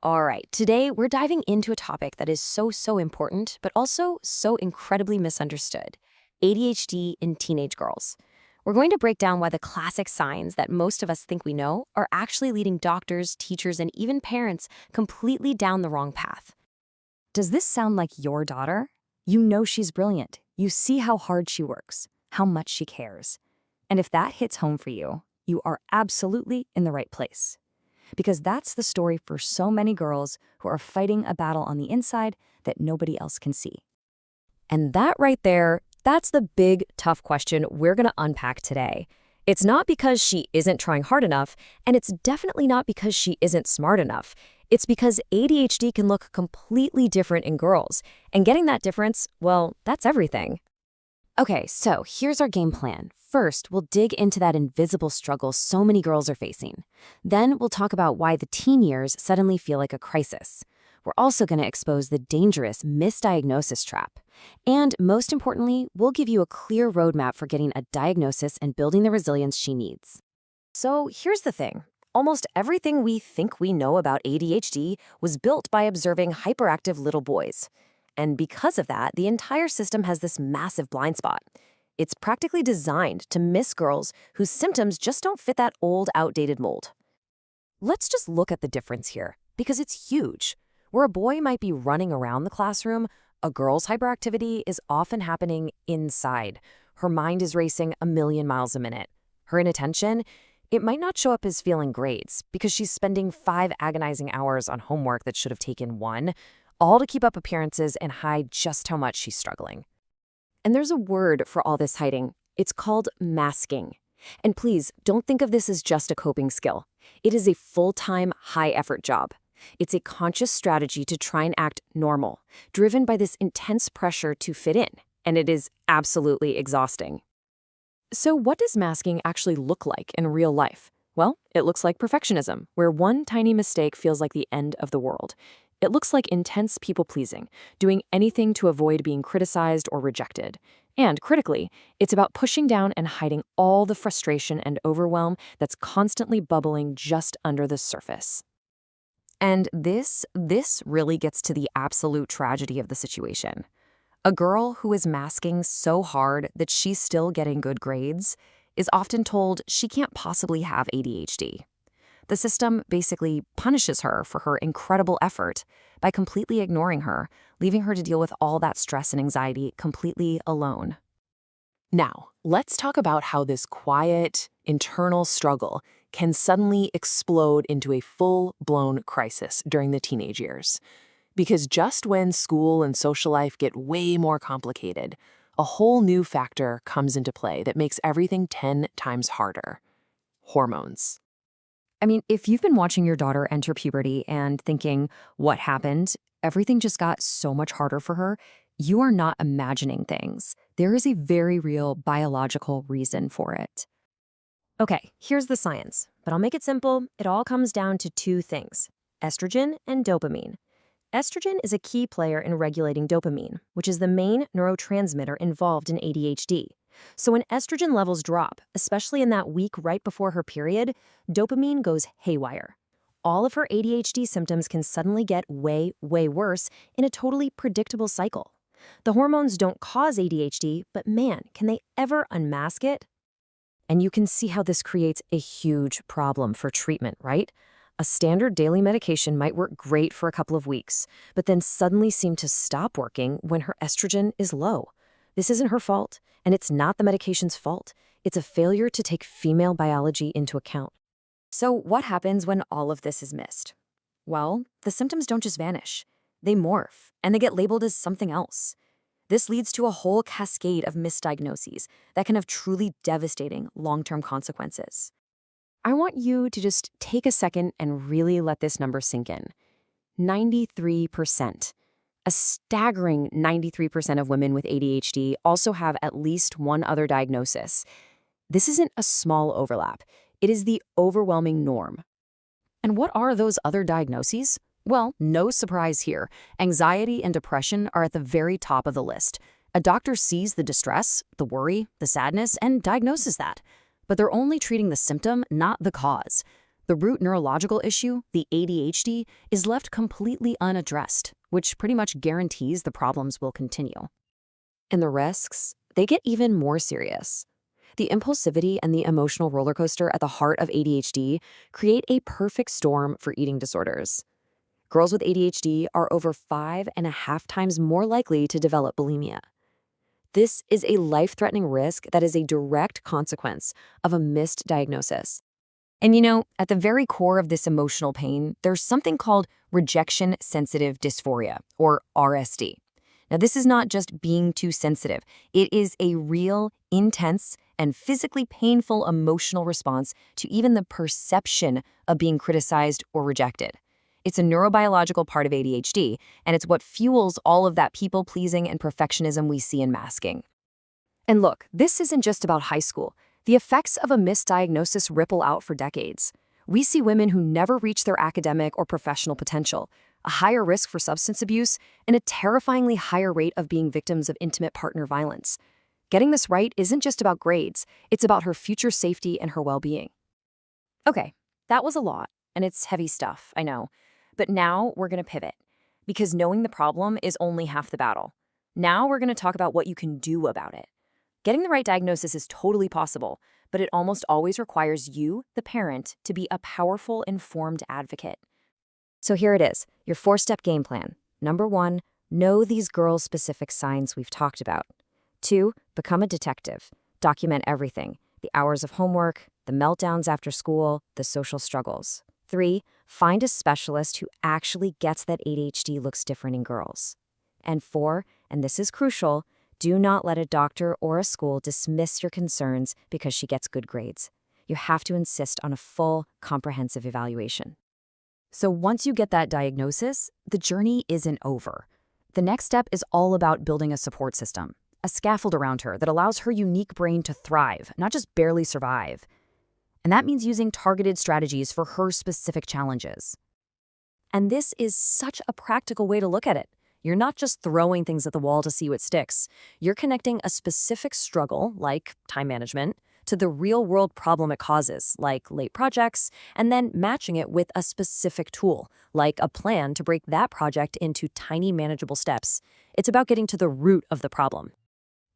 All right, today we're diving into a topic that is so important, but also so incredibly misunderstood: ADHD in teenage girls. We're going to break down why the classic signs that most of us think we know are actually leading doctors, teachers, and even parents completely down the wrong path. Does this sound like your daughter? You know she's brilliant. You see how hard she works, how much she cares. And if that hits home for you, you are absolutely in the right place. Because that's the story for so many girls who are fighting a battle on the inside that nobody else can see. And that right there, that's the big, tough question we're going to unpack today. It's not because she isn't trying hard enough, and it's definitely not because she isn't smart enough. It's because ADHD can look completely different in girls, and getting that difference, well, that's everything. Okay, so here's our game plan. First, we'll dig into that invisible struggle so many girls are facing. Then we'll talk about why the teen years suddenly feel like a crisis. We're also going to expose the dangerous misdiagnosis trap. And most importantly, we'll give you a clear roadmap for getting a diagnosis and building the resilience she needs. So here's the thing. Almost everything we think we know about ADHD was built by observing hyperactive little boys. And because of that, the entire system has this massive blind spot. It's practically designed to miss girls whose symptoms just don't fit that old, outdated mold. Let's just look at the difference here, because it's huge. Where a boy might be running around the classroom, a girl's hyperactivity is often happening inside. Her mind is racing a million miles a minute. Her inattention, it might not show up as failing grades because she's spending 5 agonizing hours on homework that should have taken 1, all to keep up appearances and hide just how much she's struggling. And there's a word for all this hiding. It's called masking. And please, don't think of this as just a coping skill. It is a full-time, high-effort job. It's a conscious strategy to try and act normal, driven by this intense pressure to fit in, and it is absolutely exhausting. So what does masking actually look like in real life? Well, it looks like perfectionism, where one tiny mistake feels like the end of the world. It looks like intense people-pleasing, doing anything to avoid being criticized or rejected. And critically, it's about pushing down and hiding all the frustration and overwhelm that's constantly bubbling just under the surface. And this really gets to the absolute tragedy of the situation. A girl who is masking so hard that she's still getting good grades is often told she can't possibly have ADHD. The system basically punishes her for her incredible effort by completely ignoring her, leaving her to deal with all that stress and anxiety completely alone. Now, let's talk about how this quiet, internal struggle can suddenly explode into a full-blown crisis during the teenage years. Because just when school and social life get way more complicated, a whole new factor comes into play that makes everything 10 times harder: hormones. I mean, if you've been watching your daughter enter puberty and thinking, what happened? Everything just got so much harder for her. You are not imagining things. There is a very real biological reason for it. Okay, here's the science, but I'll make it simple. It all comes down to 2 things: estrogen and dopamine. Estrogen is a key player in regulating dopamine, which is the main neurotransmitter involved in ADHD. So when estrogen levels drop, especially in that week right before her period, dopamine goes haywire. All of her ADHD symptoms can suddenly get way worse in a totally predictable cycle. The hormones don't cause ADHD, but man, can they ever unmask it? And you can see how this creates a huge problem for treatment, right? A standard daily medication might work great for a couple of weeks, but then suddenly seem to stop working when her estrogen is low. This isn't her fault, and it's not the medication's fault. It's a failure to take female biology into account. So what happens when all of this is missed? Well, the symptoms don't just vanish. They morph, and they get labeled as something else. This leads to a whole cascade of misdiagnoses that can have truly devastating long-term consequences. I want you to just take a second and really let this number sink in. 93%. A staggering 93% of women with ADHD also have at least one other diagnosis. This isn't a small overlap. It is the overwhelming norm. And what are those other diagnoses? Well, no surprise here. Anxiety and depression are at the very top of the list. A doctor sees the distress, the worry, the sadness, and diagnoses that. But they're only treating the symptom, not the cause. The root neurological issue, the ADHD, is left completely unaddressed, which pretty much guarantees the problems will continue. And the risks, they get even more serious. The impulsivity and the emotional roller coaster at the heart of ADHD create a perfect storm for eating disorders. Girls with ADHD are over 5.5 times more likely to develop bulimia. This is a life-threatening risk that is a direct consequence of a missed diagnosis. And at the very core of this emotional pain, there's something called rejection-sensitive dysphoria, or RSD. Now, this is not just being too sensitive. It is a real, intense, and physically painful emotional response to even the perception of being criticized or rejected. It's a neurobiological part of ADHD, and it's what fuels all of that people-pleasing and perfectionism we see in masking. And look, this isn't just about high school. The effects of a misdiagnosis ripple out for decades. We see women who never reach their academic or professional potential, a higher risk for substance abuse, and a terrifyingly higher rate of being victims of intimate partner violence. Getting this right isn't just about grades, it's about her future safety and her well-being. Okay, that was a lot, and it's heavy stuff, I know. But now we're going to pivot, because knowing the problem is only half the battle. Now we're going to talk about what you can do about it. Getting the right diagnosis is totally possible, but it almost always requires you, the parent, to be a powerful, informed advocate. So here it is, your 4-step game plan. Number 1, know these girl-specific signs we've talked about. 2, become a detective. Document everything, the hours of homework, the meltdowns after school, the social struggles. 3, find a specialist who actually gets that ADHD looks different in girls. And 4, and this is crucial, do not let a doctor or a school dismiss your concerns because she gets good grades. You have to insist on a full, comprehensive evaluation. So once you get that diagnosis, the journey isn't over. The next step is all about building a support system, a scaffold around her that allows her unique brain to thrive, not just barely survive. And that means using targeted strategies for her specific challenges. And this is such a practical way to look at it. You're not just throwing things at the wall to see what sticks. You're connecting a specific struggle, like time management, to the real-world problem it causes, like late projects, and then matching it with a specific tool, like a plan to break that project into tiny, manageable steps. It's about getting to the root of the problem.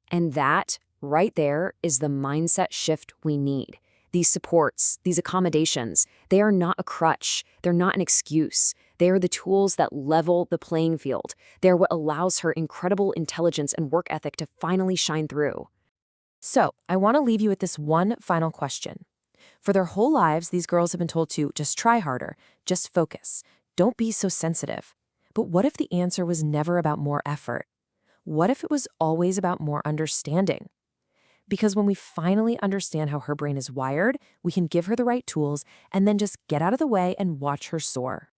And that, right there, is the mindset shift we need. These supports, these accommodations, they are not a crutch. They're not an excuse. They are the tools that level the playing field. They're what allows her incredible intelligence and work ethic to finally shine through. So, I want to leave you with this one final question. For their whole lives, these girls have been told to just try harder, just focus, don't be so sensitive. But what if the answer was never about more effort? What if it was always about more understanding? Because when we finally understand how her brain is wired, we can give her the right tools and then just get out of the way and watch her soar.